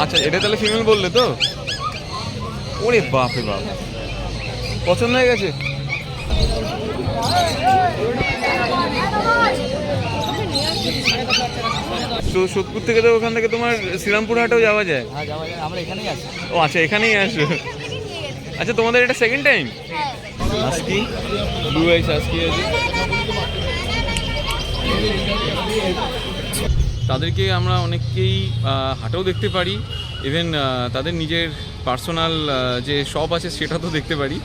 আচ্ছা, এটা তাহলে ফিমেল বললে তো? ওরে বাপ রে বাপ, পছন্দ হয়ে গেছে। তো সোদপুর থেকে তো ওখান থেকে তোমার শ্রীরামপুর হাটেও যাওয়া যায়? হ্যাঁ যাওয়া যায়, আমরা এখানেই আছি। ও আচ্ছা, এখানেই আসো। আচ্ছা, তোমাদের এটা সেকেন্ড টাইম? আজকি ব্লু আইস আজকি আছে। তাদেরকে আমরা অনেককেই হাটেও দেখতে পারি, ইভেন তাদের নিজের পার্সোনাল যে শপ আছে সেটা তো দেখতে পারি।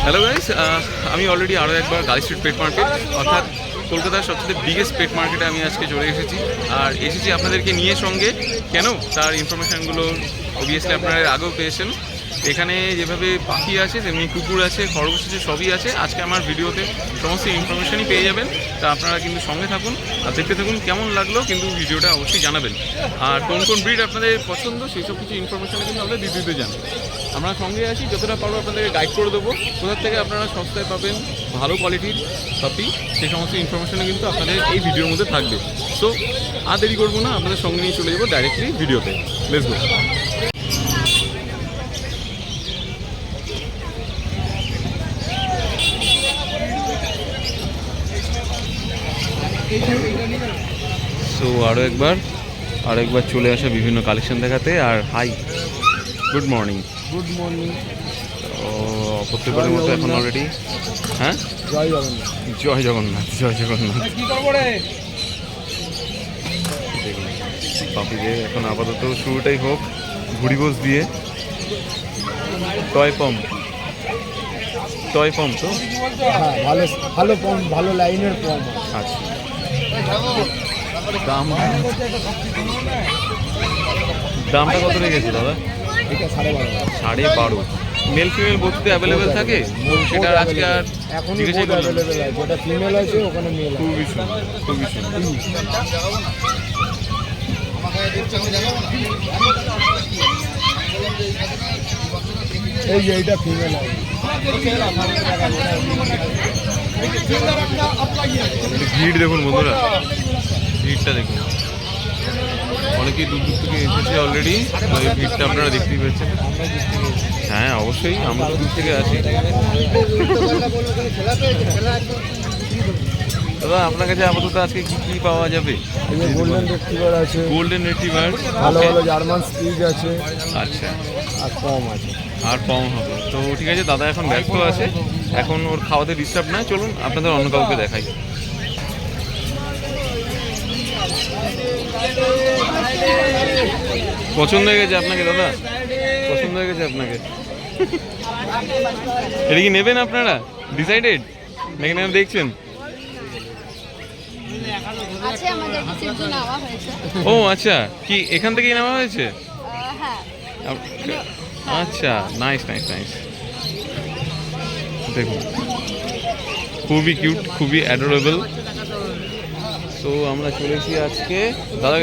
হ্যালো গাইস, আমি অলরেডি আরও একবার গার্ল স্ট্রিট পেট মার্কেট অর্থাৎ কলকাতার সবচেয়ে বিগেস্ট পেট মার্কেটে আমি আজকে চলে এসেছি। আর এসেছি আপনাদেরকে নিয়ে সঙ্গে। কেন? তার ইনফরমেশানগুলো অবভিয়াসলি আপনারা আগেও পেয়েছেন। এখানে যেভাবে পাখি আছে তেমনি কুকুর আছে, খরগোশ আছে, সবই আছে। আজকে আমার ভিডিওতে সমস্ত ইনফরমেশানই পেয়ে যাবেন। তা আপনারা কিন্তু সঙ্গে থাকুন আর দেখতে থাকুন। কেমন লাগলো কিন্তু ভিডিওটা অবশ্যই জানাবেন। আর কোন কোন ব্রিড আপনাদের পছন্দ সেই সব কিছু ইনফরমেশান কিন্তু আমরা দিতে যান। আমরা সঙ্গে আছি, যতটা পারবো আপনাদেরকে গাইড করে দেবো কোথার থেকে আপনারা সস্তায় পাবেন ভালো কোয়ালিটির পাপি, সেই সমস্ত ইনফরমেশানও কিন্তু আপনাদের এই ভিডিওর মধ্যে থাকবে। সো আর দেরি করবো না, আপনাদের সঙ্গে নিয়ে চলে যাবো ডাইরেক্টলি ভিডিওতে। Let's go. সো আরও একবার চলে আসা বিভিন্ন কালেকশন দেখাতে। আর hi, good morning. Good morning. ও প্রত্যেকবারের মতো এখন অলরেডি, হ্যাঁ, জয় জগন্নাথ। জয় জগন্নাথ, জয় জগন্নাথ। পাপিদের এখন আপাতত শুরুটাই হোক ঘুড়ি বোস দিয়ে। টয় পম্প তো হ্যাঁ, ভালো ভালো পম, ভালো লাইনের পম। আচ্ছা, দামটা কত রেখেছে দাদা? এটা 12.5। 12.5। মেল ফিমেল বোথতে অ্যাভেলেবেল থাকে? সেটা আজকে আর এখনই জিজ্ঞাসাই করলাম। অ্যাভেলেবেল আছে, ওটা ফিমেল আছে, ওখানে মেল আছে। খুবই সুন্দর, খুবই সুন্দর। এই যে এইটা ফিমেল আছে। ভিড় দেখুন বন্ধুরা, ভিড়টা দেখুন। অনেকেই দূর দূর থেকে এসেছে অলরেডি। এই ভিড়টা আপনারা দেখতেই পাচ্ছেন। হ্যাঁ অবশ্যই, আমরা দূর থেকে আসি। দাদা আপনার কাছে আপাতত আজকে কি কি পাওয়া যাবে? এই যে গোল্ডেন রিট্রিভার আছে, গোল্ডেন রিট্রিভার, ভালো ভালো জার্মান স্পিচ আছে, আচ্ছা, আর পম আছে। আর কম হবে তো ঠিক আছে। দাদা এখন ব্যস্ত আছে, এখন ওর খাওয়াতে ডিস্টার্ব না, চলুন আপনাদের অন্য কাউকে দেখাই। পছন্দ হয়ে গেছে আপনাকে দাদা? পছন্দ হয়ে গেছে আপনাকে? এটা কি নেবেন আপনারা? ডিসাইডেড নাকি না দেখছেন? ও আচ্ছা, কি এখান থেকেই নেওয়া হয়েছে? আচ্ছা, নাইস নাইস নাইস। দেখুন খুবই কিউট, খুবই অ্যাডোরেবল। তো আমরা চলেছি আজকে।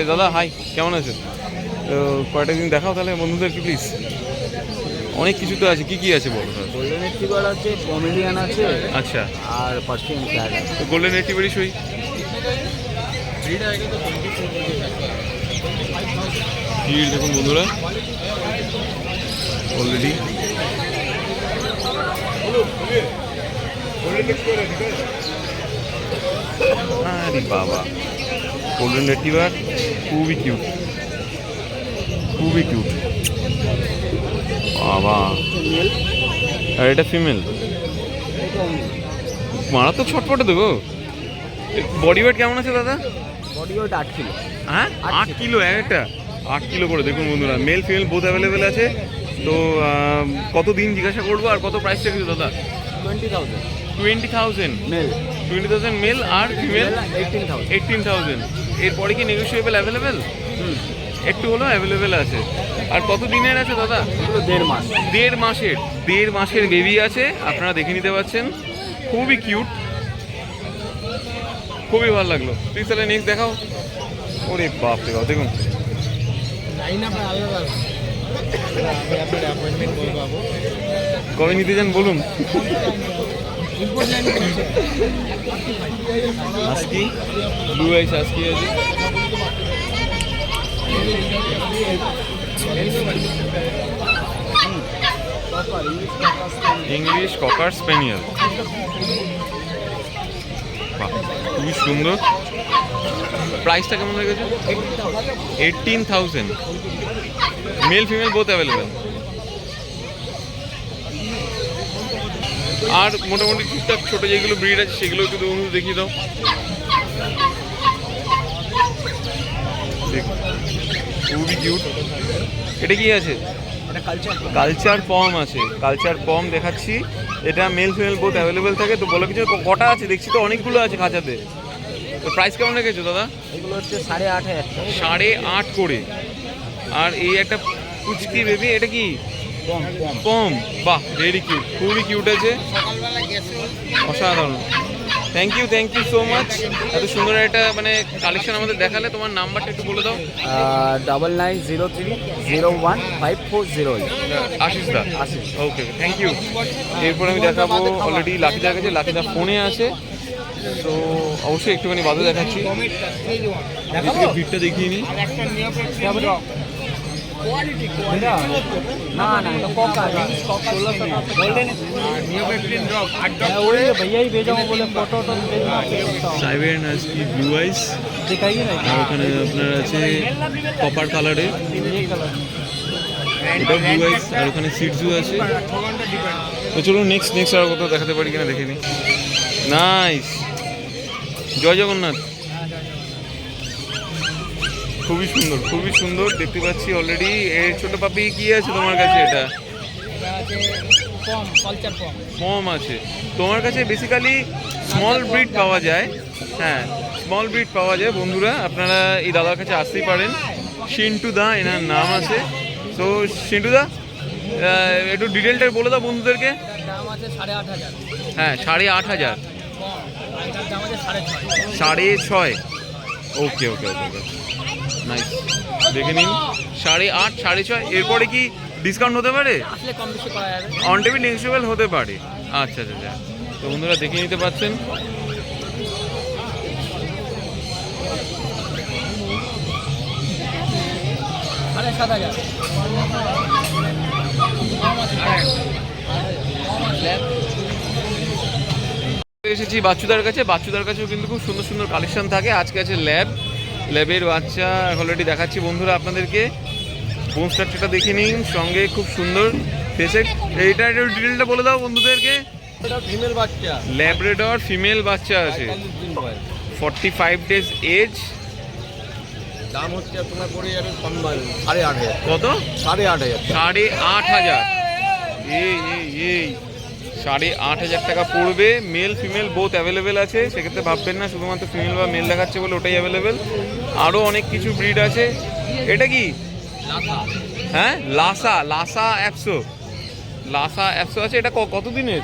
দাদা হাই, কেমন আছেন? তো কয়েকটা দিন দেখাও তাহলে বন্ধুদেরকে প্লিজ। অনেক কিছু তো আছে, কি কি আছে বলো? গোল্ডেন রিট্রিভার আছে, পমেরিয়ান আছে, আচ্ছা, আর পার্সিয়ান ক্যাট আছে। তো গোল্ডেন রিট্রিভারই সই। ভিড় দেখুন বন্ধুরা অলরেডি। আরে বাবা, গোল্ডেন রিট্রিভার খুবই কিউট, খুবই কিউট বাবা। আর এটা ফিমেল, মারাত্মক ছটপটে দেবো। বডি ওয়েট কেমন আছে দাদা? Body weight 8 kilo. হ্যাঁ 8 কিলো একটা? 8 কিলো করে দেখুন বন্ধুরা, মেল ফিমেল বোথ অ্যাভেলেবেল আছে। তো কত দিন জিজ্ঞাসা করবো আর কত প্রাইস রেখেছো দাদা? 20,000 20,000 মেল, 20,000 মেল আর ফিমেল 18,000। 18,000। এরপরে কি নেগোশিয়েবল অ্যাভেলেবেল? একটু হলেও অ্যাভেলেবেল আছে। আর কত দিনের আছে দাদা? 1.5 মাস। 1.5 মাসের বেবি আছে, আপনারা দেখে নিতে পারছেন। খুবই কিউট, খুবই ভালো লাগলো। প্লিজ তাহলে নেক্সট দেখাও। ওরে বাপ রে বাপ, দেখুন লাইন আপ আলাদা, আমি আপনার অ্যাপয়েন্টমেন্ট করে পাবো। কবে নিতে চান বলুন। আজকে ব্লু আইস আজকে আছে। ইংলিশ ককার স্প্যানিয়েল, খুবই সুন্দর। প্রাইসটা কেমন লেগেছে? 18,000, মেল ফিমেল বোথ অ্যাভেলেবেল। আর মোটামুটি টুকটাক ছোটো যেগুলো ব্রিড আছে সেগুলো একটু দেখিয়ে দাও। খুবই কিউট। এটা কি আছে? কালচার পম আছে, কালচার পম দেখাচ্ছি। এটা মেল ফিমেল বোথ অ্যাভেলেবেল থাকে। তো বলো কিছু, কটা আছে? দেখছি তো অনেকগুলো আছে খাঁচাতে। তো প্রাইস কেমন রেখেছো দাদা? এগুলো হচ্ছে 8,500। 8.5 করে। আর এই একটা পুচকি বেবি, এটা কি? পম। বাহ, ভেরি কিউট, খুবই কিউট আছে, অসাধারণ। Thank you so much. এত সুন্দর একটা মানে কালেকশন আমাদের দেখালে। তোমার নাম্বারটা একটু বলে দাও। 9903015408। আশিস দা। ওকে, থ্যাংক ইউ। এরপর আমি দেখাবো অলরেডি লাকিদার কাছে। লাকিদা ফোনে আছে, তো অবশ্যই একটুখানি বাদে দেখাচ্ছি। ভিড়টা দেখিয়ে নিই। भैया ही भेजा हूँ, बोले फोटो तो সাইবেরিয়ান হাস্কি ব্লু আইস, दिखाइए ना। আর ওখানে আপনার আছে কপার কালারে, এটা ব্লু আইস। আর ওখানে সিটজু আছে। তো চলুন নেক্সট আর কোথাও দেখাতে পারি কিনা দেখে নিই। নাইস, জয় জগন্নাথ। খুবই সুন্দর দেখতে পাচ্ছি অলরেডি। এই ছোট পাপি কি আছে তোমার কাছে? এটা পম আছে তোমার কাছে। বেসিক্যালি স্মল ব্রিড পাওয়া যায়। হ্যাঁ, স্মল ব্রিড পাওয়া যায়। বন্ধুরা আপনারা এই দাদার কাছে আসতেই পারেন। সিন্টু দা এনার নাম আছে। তো সিন্টু দা একটু ডিটেলটা বলে দাও বন্ধুদেরকে। দাম আছে 8,500। হ্যাঁ, 8,500। 6.5। ওকে, নাইস। দেখে নিন, 8.5, 6.5। এরপরে কি ডিসকাউন্ট হতে পারে? আসলে কম বেশি করা যাবে, অন টেবিল নেগোশিয়েবল হতে পারে। আচ্ছা। তো বন্ধুরা দেখে নিতে পাচ্ছেন। এসেছি বাচ্চুদার কাছে। বাচ্চুদার কাছেও কিন্তু খুব সুন্দর কালেকশন থাকে। আজকে আছে ল্যাবের বাচ্চা অলরেডি দেখাচ্ছি বন্ধুরা আপনাদেরকে। বোন স্ট্রাকচারটা দেখে নিন, সঙ্গে খুব সুন্দর ফেসেট। এইটা একটু ডিটেলটা বলে দাও বন্ধুদেরকে। ফিমেল বাচ্চা, ল্যাব্রাডর ফিমেল বাচ্চা আছে, 45 ডেজ এজ। দাম হচ্ছে তোমার পড়ে যাবে 8,500। কত? 8,500। 8,500। এই 8,500 টাকা পড়বে। মেল ফিমেল বোথ অ্যাভেলেবেল আছে। সেক্ষেত্রে ভাববেন না শুধুমাত্র ফিমেল বা মেল দেখাচ্ছে বলে ওটাই অ্যাভেলেবেল। আরও অনেক কিছু ব্রিড আছে। এটা কি? হ্যাঁ, লাসা অ্যাপসো আছে। এটা কত দিনের?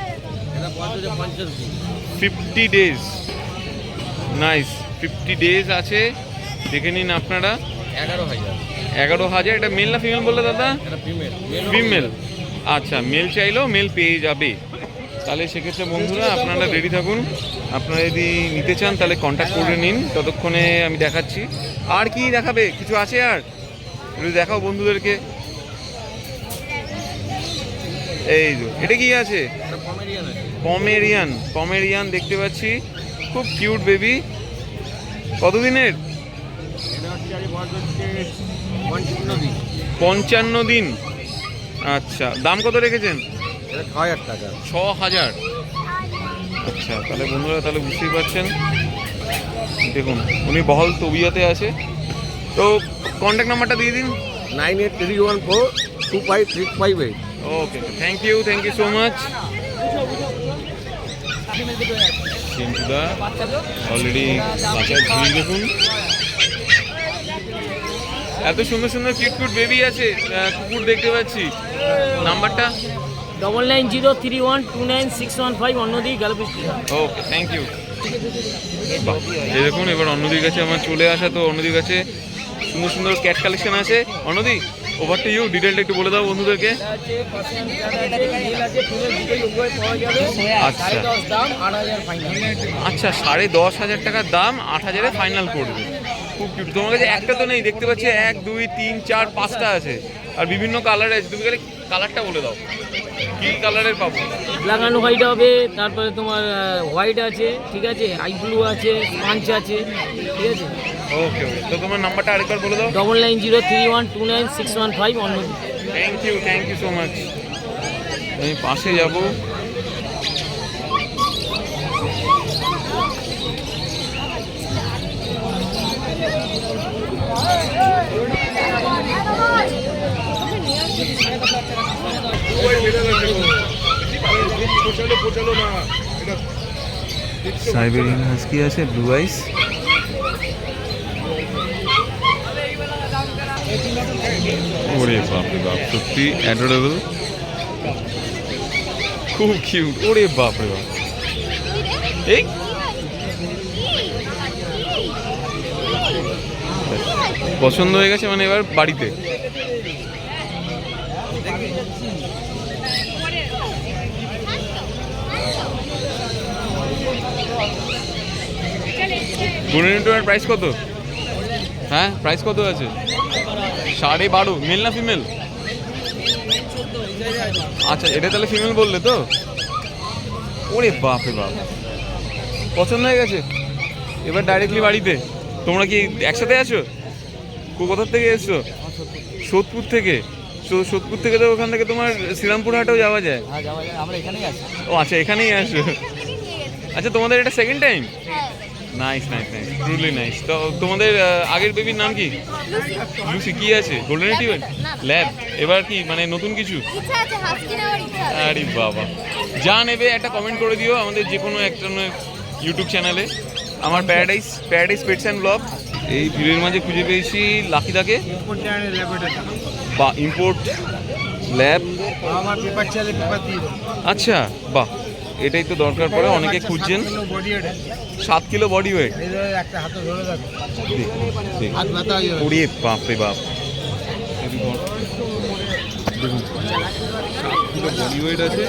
50 ডেজ। নাইস, 50 ডেজ আছে। দেখে নিন আপনারা। 11,000। এটা মেল না ফিমেল বললে দাদা? ফিমেল। আচ্ছা, মেল চাইলেও মেল পেয়ে যাবে। তাহলে সেক্ষেত্রে বন্ধুরা আপনারা রেডি থাকুন। আপনারা যদি নিতে চান তাহলে কন্ট্যাক্ট করে নিন। ততক্ষণে আমি দেখাচ্ছি। আর কি দেখাবে? কিছু আছে আর? একটু দেখাও বন্ধুদেরকে। এই যে এটা কি আছে? পমেরিয়ান দেখতে পাচ্ছি, খুব কিউট বেবি। কতদিনের? 55 দিন। আচ্ছা, দাম কত রেখেছেন? 6,000 টাকা। 6,000। আচ্ছা, তাহলে বন্ধুরা তাহলে বুঝতেই পারছেন। দেখুন উনি বহল তবিয়তে আছে। তো কন্ট্যাক্ট নাম্বারটা দিয়ে দিন। 9831425658। Okay, thank you so much. সিন্টুদা অলরেডি বাচ্চার ভিড় দেখুন। এত সুন্দর কিউট বেবি আছে। কুকুর দেখতে পাচ্ছি। নাম্বারটা 9903129615 অন্যদিকে গালপিস্টি। ওকে, থ্যাংক ইউ। এই দেখুন এবার অন্যদির কাছে আমার চলে আসা। তো অন্যদির কাছে সুন্দর ক্যাট কালেকশন আছে। অন্যদি ওভার টু ইউ, ডিটেলটা একটু বলে দাও বন্ধুদেরকে। এটা আছে পার্সিয়ান ক্যাট আছে, নীল আছে, ফুলের দুটোই উভয় পাওয়া যাবে। আচ্ছা। 10.5 দাম, 8,000 ফাইনাল। আচ্ছা, 10,500 টাকার দাম, 8,000-এ ফাইনাল করবে। খুব কিউট। তোমার কাছে একটা তো নেই, দেখতে পাচ্ছি 1 2 3 4 5টা আছে, আর বিভিন্ন কালারে আছে। তুমি খালি কালারটা বলে দাও, কি কালারের পাবো? ব্ল্যাক অ্যান্ড হোয়াইট হবে, তারপরে তোমার হোয়াইট আছে, ঠিক আছে, আই ব্লু আছে, পাঞ্চ আছে, ঠিক আছে। ওকে ওকে, তো তোমার নাম্বারটা আরেকবার বলে দাও। 9903129615 অন্য। Thank you so much. আমি পাশে যাব। সাইবেরিয়ান হাস্কি আছে, ব্লু আইস। ওরে বাপ রে বাপ, সত্যি অ্যাডোরেবল, খুব কিউট। ওরে বাপ রে বাপ, এই পছন্দ হয়ে গেছে মানে এবার বাড়িতে। গোল্ডেন প্রাইস কত? হ্যাঁ, প্রাইস কত আছে? 12.5। মেল না ফিমেল? আচ্ছা, এটা তাহলে ফিমেল বললে তো? ওরে বাপ রে বাপ, পছন্দ হয়ে গেছে, এবার ডাইরেক্টলি বাড়িতে। তোমরা কি একসাথে আছো? কোথার থেকে এসছো? সোদপুর থেকে। সোদপুর থেকে তো ওখান থেকে তোমার শ্রীরামপুর হাটেও যাওয়া যায়। হ্যাঁ, যাওয়া যায়, আমরা এখানেই আছি। ও আচ্ছা, এখানেই আসো। আচ্ছা, তোমাদের এটা second time? Nice nice nice, truly nice. তো তোমাদের আগের বেবির নাম কি? লুসি। কি আছে? Golden retriever lab. এবার কি মানে নতুন কিছু? আরে বাবা, যা নেবে একটা কমেন্ট করে দিও আমাদের যে কোনো একটা ইউটিউব চ্যানেলে, আমার প্যারাডাইস পেটস অ্যান্ড ব্লগ। এই ভিড়ের মাঝে খুঁজে পেয়েছি লাকিদাকে। বা ইম্পোর্ট ল্যাব। আচ্ছা, বাহ, এটাই তো দরকার পড়ে, অনেকে খুঁজছেন। 7 কিলো বডি ওয়েট। ওরে বাপ রে বাপ, দেখুন 7 কিলো বডি ওয়েট আছে।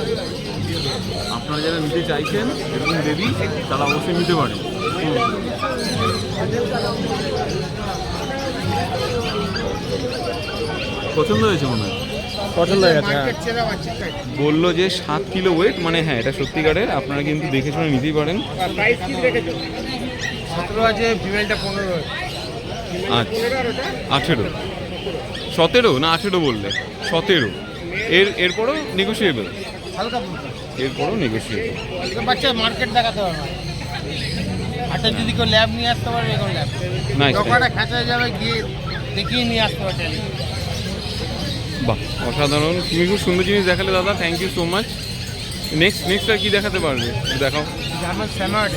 আপনারা যারা নিতে চাইছেন এরকম বেবি, তারা অবশ্যই নিতে পারেন। পছন্দ হয়েছে মনে হয়? পছন্দ হয়ে গেছে। বললো যে 7 কিলো ওয়েট, মানে হ্যাঁ এটা সত্যিকারের, আপনারা কিন্তু দেখে শুনে নিতেই পারেন। আছে, ফিমেলটা 15। আচ্ছা, 18, 17 না 18 বললে? 17। এরপরও নেগোসিয়েবল? হালকা এরপরও নেগোসিয়েবল। বাচ্চা মার্কেট দেখাতে হবে। হাটে যদি কেউ ল্যাব নিয়ে আসতে পারবে, এখন ল্যাব নাইস। দোকানে খাঁচায় যাবে, গিয়ে দেখিয়ে নিয়ে আসতে পারবে। বাহ, অসাধারণ। তুমি খুব সুন্দর জিনিস দেখালে দাদা, thank you so much. Next আর কি দেখাতে পারবে? দেখাও। স্যাময়েড।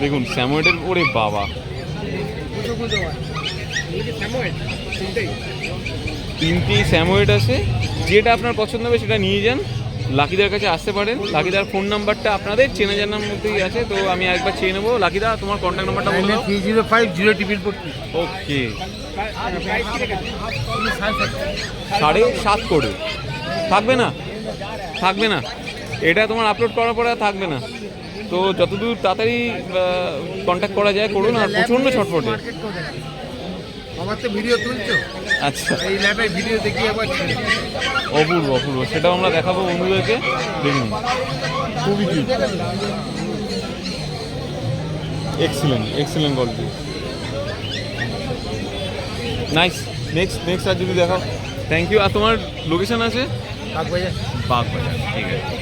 দেখুন স্যাময়েডের, ওরে বাবা, 3টি স্যাময়েড আছে। যেটা আপনার পছন্দ হবে সেটা নিয়ে যান, লাকিদার কাছে আসতে পারেন। লাকিদার ফোন নাম্বারটা আপনাদের চেনা জানার মধ্যেই আছে, তো আমি একবার চেয়ে নেবো। লাকিদা, তোমার কন্ট্যাক্ট নাম্বারটা বলো। 305 ওকে, 7.5 করে থাকবে না? এটা তোমার আপলোড করার পরে আর থাকবে না, তো যতদূর তাড়াতাড়ি কন্ট্যাক্ট করা যায় করুন। আর প্রচণ্ড ছটফটে। আমার তো ভিডিও তুলছো। আচ্ছা, এই ল্যাবে ভিডিও দেখি একবার। অপূর্ব, সেটাও আমরা দেখাবো বন্ধুদেরকে। দেখুন খুবই কি এক্সিলেন্ট কোয়ালিটি, নাইস। নেক্সট আর যদি দেখাও। Thank you. আর তোমার লোকেশন আছে? বাগবাজার, ঠিক আছে।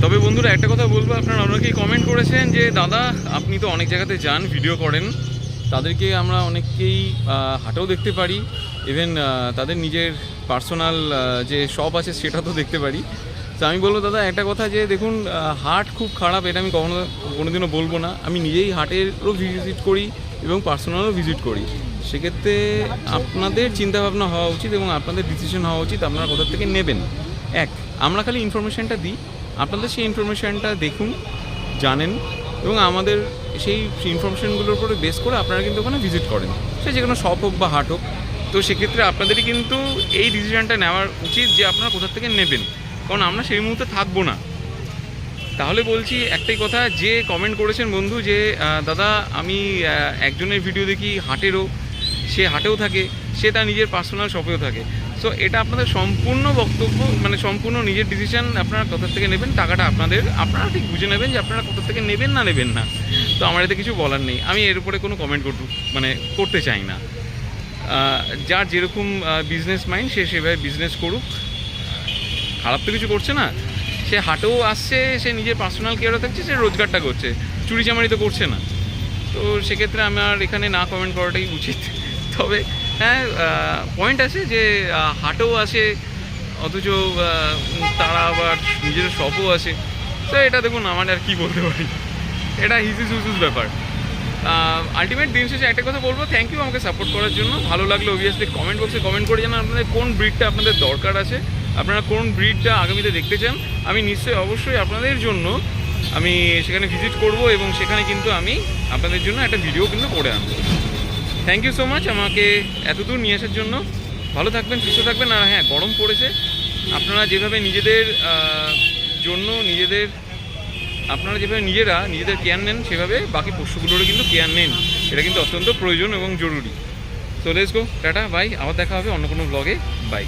তবে বন্ধুরা একটা কথা বলবো, আপনারা অনেকেই কমেন্ট করেছেন যে দাদা আপনি তো অনেক জায়গাতে যান, ভিডিও করেন, তাদেরকে আমরা অনেককেই হাটেও দেখতে পারি, ইভেন তাদের নিজের পার্সোনাল যে শপ আছে সেটা তো দেখতে পারি। তো আমি বলবো দাদা একটা কথা, যে দেখুন হাট খুব খারাপ এটা আমি কোনোদিনও বলবো না। আমি নিজেই হাটেরও ভিজিট করি এবং পার্সোনালও ভিজিট করি। সেক্ষেত্রে আপনাদের চিন্তাভাবনা হওয়া উচিত এবং আপনাদের ডিসিশন হওয়া উচিত আপনারা কোথা থেকে নেবেন। আমরা খালি ইনফরমেশানটা দিই, আপনাদের সেই ইনফরমেশানটা দেখুন, জানেন এবং আমাদের সেই ইনফরমেশনগুলোর উপরে বেস করে আপনারা কিন্তু ওখানে ভিজিট করেন, সে যে কোনো শপ হোক বা হাট হোক। তো সেক্ষেত্রে আপনাদেরই কিন্তু এই ডিসিশনটা নেওয়ার উচিত যে আপনারা কোথা থেকে নেবেন, কারণ আমরা সেই মুহূর্তে থাকবো না। তাহলে বলছি একটাই কথা, যে কমেন্ট করেছেন বন্ধু যে দাদা আমি একজনের ভিডিও দেখি হাটেরও, সে হাটেও থাকে, সে তার নিজের পার্সোনাল শপেও থাকে। সো এটা আপনাদের সম্পূর্ণ বক্তব্য, মানে সম্পূর্ণ নিজের ডিসিশন, আপনারা কোথা থেকে নেবেন টাকাটা আপনারা ঠিক বুঝে নেবেন যে আপনারা কোথা থেকে নেবেন না। তো আমার এতে কিছু বলার নেই, আমি এর উপরে কোনো কমেন্ট করতে চাই না। যার যেরকম বিজনেস মাইন্ড সে সেভাবে বিজনেস করুক, খারাপ তো কিছু করছে না। সে হাটেও আসছে, সে নিজের পার্সোনাল কেয়ারও থাকছে, সে রোজগারটা করছে, চুরিচামারি তো করছে না। তো সেক্ষেত্রে আমার এখানে না কমেন্ট করাটাই উচিত। তবে হ্যাঁ, পয়েন্ট আছে যে হাটেও আসে, অথচ তারা আবার নিজের শপও আসে। তো এটা দেখুন, আমার আর কি বলতে পারি, এটা হিসিস হুসুস ব্যাপার। আলটিমেট দিন শেষে একটা কথা বলবো, থ্যাংক ইউ আমাকে সাপোর্ট করার জন্য। ভালো লাগলো অবভিয়াসলি কমেন্ট বক্সে কমেন্ট করে জানান আপনাদের কোন ব্রিডটা আপনাদের দরকার আছে, আপনারা কোন ব্রিডটা আগামীতে দেখতে চান। আমি নিশ্চয়ই অবশ্যই আপনাদের জন্য আমি সেখানে ভিজিট করব এবং সেখানে কিন্তু আমি আপনাদের জন্য একটা ভিডিও কিন্তু করে আনবো। থ্যাংক ইউ সো মাচ আমাকে এতদূর নিয়ে আসার জন্য। ভালো থাকবেন, সুস্থ থাকবেন। আর হ্যাঁ, গরম পড়েছে, আপনারা যেভাবে নিজেদের জন্য আপনারা যেভাবে নিজেদের কেয়ার নেন, সেভাবে বাকি পশুগুলোরও কিন্তু কেয়ার নেন। এটা কিন্তু অত্যন্ত প্রয়োজন এবং জরুরি। So let's go, tata, bye. আবার দেখা হবে অন্য কোনো ব্লগে, বাই।